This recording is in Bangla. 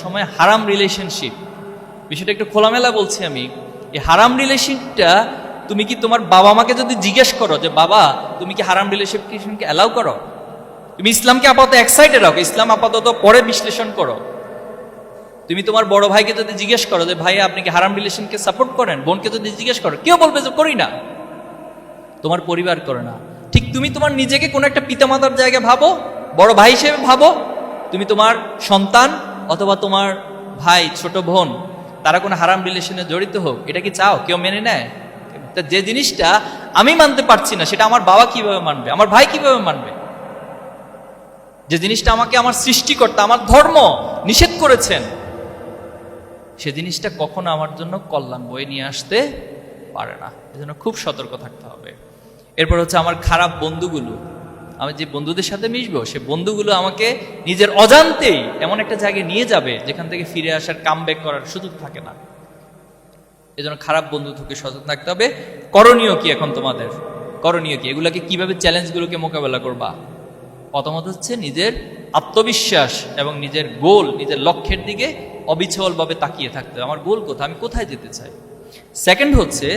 সময় হারাম রিলেশনশিপ বিষয়টা একটু খোলামেলা বলছি আমি। এই হারাম রিলেশনটা তুমি কি তোমার বাবা মাকে যদি জিজ্ঞেস করো যে বাবা তুমি কি হারাম রিলেশনকে অ্যালাউ করো, তুমি ইসলামকে আপাতত এক সাইডে রাখো, ইসলাম আপাতত পরে বিশ্লেষণ করো। তুমি তোমার বড় ভাইকে যদি জিজ্ঞেস করো যে ভাই আপনি কি হারাম রিলেশনকে সাপোর্ট করেন, বোনকে যদি জিজ্ঞেস করো কেউ বলবে যে করি না, তোমার পরিবার করে না। ঠিক তুমি তোমার নিজেকে কোনো একটা পিতামাতার জায়গায় ভাবো, বড় ভাই হিসেবে ভাবো, তুমি তোমার সন্তান অথবা তোমার ভাই ছোট বোন তারা কোনো হারাম রিলেশনে জড়িত হোক, এটা কি চাও? কেউ মেনে নেয়? তা যে জিনিসটা আমি মানতে পারছি না সেটা আমার বাবা কিভাবে মানবে, আমার ভাই কিভাবে মানবে? যে জিনিসটা আমাকে আমার সৃষ্টিকর্তা আমার ধর্ম নিষেধ করেছেন সে জিনিসটা কখনো আমার জন্য কল্যাণ বয়ে নিয়ে আসতে পারে না। এজন্য খুব সতর্ক থাকতে হবে। এরপর হচ্ছে আমার খারাপ বন্ধুগুলো, আমি যে বন্ধুদের সাথে মিশবো সে বন্ধুগুলো আমাকে নিজের অজান্তেই এমন একটা জায়গায় নিয়ে যাবে যেখান থেকে ফিরে আসার কামব্যাক করার সুযোগ থাকে না। এজন্য খারাপ বন্ধু থেকে সচেতন থাকতে হবে। করণীয় কি এখন তোমাদের? করণীয় কি? এগুলাকে কিভাবে চ্যালেঞ্জগুলোকে মোকাবেলা করবা? প্রথমত হচ্ছে নিজের আত্মবিশ্বাস এবং নিজের গোল, নিজের লক্ষ্যের দিকে অবিচলভাবে তাকিয়ে থাকতে হবে। আমার গোল কোথায়, আমি কোথায় যেতে চাই। সেকেন্ড হচ্ছে